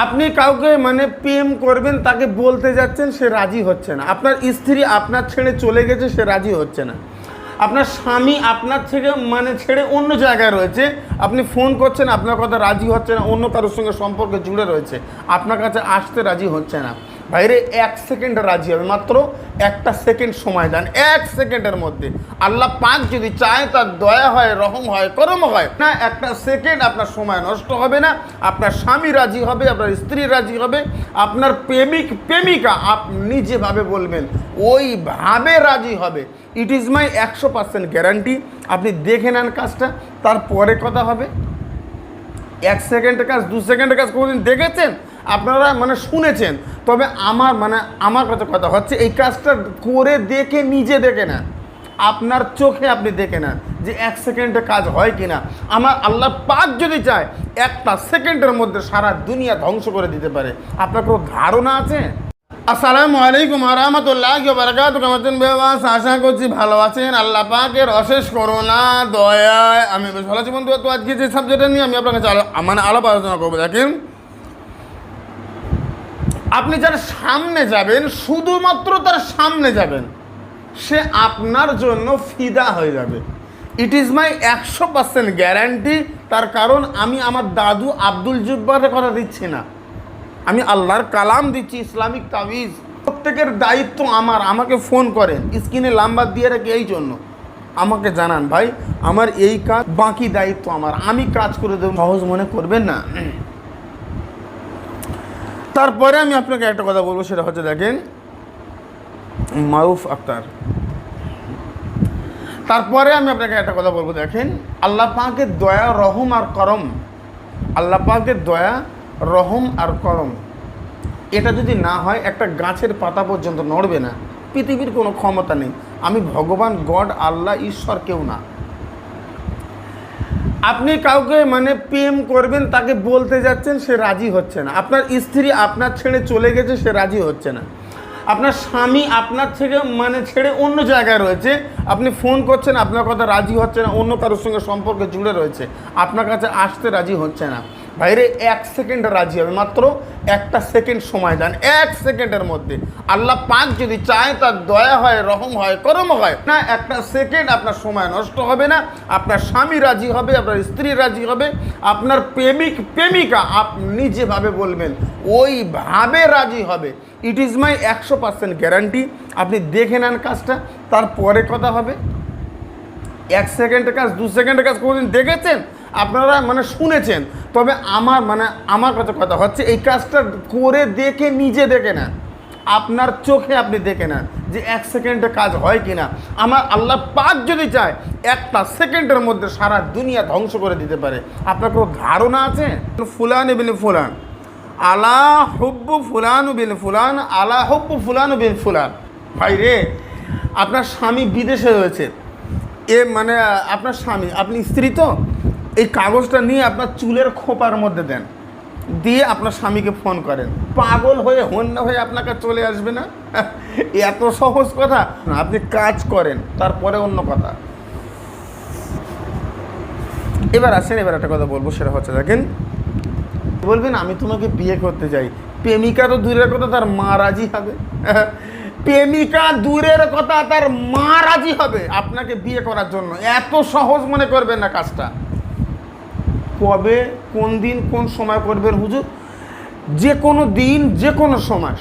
আপনি কাউকে মানে প্রেম করবেন, তাকে বলতে যাচ্ছেন, সে রাজি হচ্ছে না। আপনার স্ত্রী আপনার ছেড়ে চলে গেছে, সে রাজি হচ্ছে না। আপনার স্বামী আপনার থেকে মানে ছেড়ে অন্য জায়গায় রয়েছে, আপনি ফোন করছেন, আপনার কথা রাজি হচ্ছে না, অন্য কারোর সঙ্গে সম্পর্কে জুড়ে রয়েছে, আপনার কাছে আসতে রাজি হচ্ছে না। বাইরে 1 সেকেন্ডে রাজি হবে, মাত্র 1টা সেকেন্ড সময় দেন। 1 সেকেন্ডের মধ্যে আল্লাহ পাক যদি চায়, তার দয়া হয়, রহম হয়, করম হয় না, 1টা সেকেন্ড আপনার সময় নষ্ট হবে না। আপনার স্বামী রাজি হবে, আপনার স্ত্রী রাজি হবে, আপনার প্রেমিকা আপনি যেভাবে বলবেন ওইভাবে রাজি হবে। It is my 100% guarantee. আপনি দেখে নেন কাজটা, তারপরে কথা হবে। 1 সেকেন্ডের কাজ, 2 সেকেন্ডের কাজ কোনোদিন দেখেছেন আপনারা? মানে শুনেছেন, তবে আমার কাছে কথা হচ্ছে, এই কাজটা করে দেখে নিজে দেখে নেন, আপনার চোখে আপনি দেখে নেন যে 1 সেকেন্ডে কাজ হয় কি না। আমার আল্লাহ পাক যদি চায়, 1টা সেকেন্ডের মধ্যে সারা দুনিয়া ধ্বংস করে দিতে পারে। আপনার কোনো ধারণা আছে? আসসালামু আলাইকুম ওয়া রাহমাতুল্লাহি ওয়া বারাকাতুহু। কেমন আছেন বেওয়াস? আশা করছি ভালো আছেন। আল্লাহ পাকের অশেষ করুণা দয়ায় আমি বেশ ভালো আছি বন্ধু। তো আজকে যে সাবজেক্টটা নিয়ে আমি আপনার কাছে আলাপ আলোচনা করবো, দেখেন, আপনি যার সামনে যাবেন, শুধুমাত্র তার সামনে যাবেন, সে আপনার জন্য ফিদা হয়ে যাবে। It is my 100% guarantee. তার কারণ আমি আমার দাদু আব্দুল জব্বারের কথা দিচ্ছি না, আমি আল্লাহর কালাম দিচ্ছি, ইসলামিক তাবিজ। প্রত্যেকের দায়িত্ব আমার। আমাকে ফোন করেন, স্ক্রিনে নাম্বার দিয়ে রাখি, এই জন্য আমাকে জানান, ভাই আমার এই কাজ, বাকি দায়িত্ব আমার, আমি কাজ করে দেব, সহজ মনে করবেন না। তারপরে আমি আপনাকে একটা কথা বলবো, সেটা হচ্ছে, দেখেন, মারুফ আক্তার। তারপরে আমি আপনাকে একটা কথা বলবো, দেখেন, আল্লাহ পাকের দয়া, রহম আর করম, আল্লাহ পাকের দয়া, রহম আর করম, এটা যদি না হয়, একটা গাছের পাতা পর্যন্ত নড়বে না। পৃথিবীর কোনো ক্ষমতা নেই। আমি ভগবান, গড, আল্লাহ, ঈশ্বর কেউ না। আপনি কাউকে মানে প্রেম করবেন, তাকে বলতে যাচ্ছেন, সে রাজি হচ্ছে না। আপনার স্ত্রী আপনার ছেড়ে চলে গেছে, সে রাজি হচ্ছে না। আপনার স্বামী আপনার থেকে মানে ছেড়ে অন্য জায়গায় রয়েছে, আপনি ফোন করছেন, আপনার কথা রাজি হচ্ছে না, অন্য কারোর সঙ্গে সম্পর্কে জুড়ে রয়েছে, আপনার কাছে আসতে রাজি হচ্ছে না। বাইরে 1 সেকেন্ডে রাজি হবে, মাত্র 1টা সেকেন্ড সময় দেন। 1 সেকেন্ডের মধ্যে আল্লাহ পাক যদি চায়, তার দয়া হয়, রহম হয়, করম হয় না, 1টা সেকেন্ড আপনার সময় নষ্ট হবে না। আপনার স্বামী রাজি হবে, আপনার স্ত্রী রাজি হবে, আপনার প্রেমিকা আপনি যেভাবে বলবেন ওইভাবে রাজি হবে। It is my 100% guarantee. আপনি দেখে নেন কাজটা, তারপরে কথা হবে। 1 সেকেন্ডের কাজ, 2 সেকেন্ডের কাজ কোনোদিন দেখেছেন আপনারা? মানে শুনেছেন, তবে আমার কাছে কথা হচ্ছে, এই কাজটা করে দেখে নিজে দেখে নেন, আপনার চোখে আপনি দেখে নেন যে 1 সেকেন্ডে কাজ হয় কি না। আমার আল্লাহ পাক যদি চায়, 1টা সেকেন্ডের মধ্যে সারা দুনিয়া ধ্বংস করে দিতে পারে। আপনার কোনো ধারণা আছে? ফুলান ইবনে ফুলান, আলা হুব্বু ফুলান বিন ফুলান, আলা হুব্বু ফুলান বিন ফুলান। ভাই রে, আপনার স্বামী বিদেশে রয়েছে, মানে আপনার স্বামী, আপনি স্ত্রী তো, এই কাগজটা নিয়ে আপনার চুলের খোপার মধ্যে দেন, দিয়ে আপনার স্বামীকে ফোন করেন। পাগল হয়ে, হন্যা হয়ে আপনার কাছে চলে আসবে না? এত সহজ কথা। আপনি কাজ করেন, তারপরে অন্য কথা। এবার আসেন, এবার একটা কথা বলবো, সেটা হচ্ছে, দেখেন, বলবেন আমি তোমাকে বিয়ে করতে চাই। প্রেমিকা তো দূরের কথা, তার মা রাজি হবে? প্রেমিকা দূরের কথা, তার মা রাজি হবে আপনাকে বিয়ে করার জন্য। এত সহজ মনে করবেন না কাজটা। কবে, কোন দিন, কোন সময় করবেন হুজুর? যে কোনো দিন, যে কোনো সময়।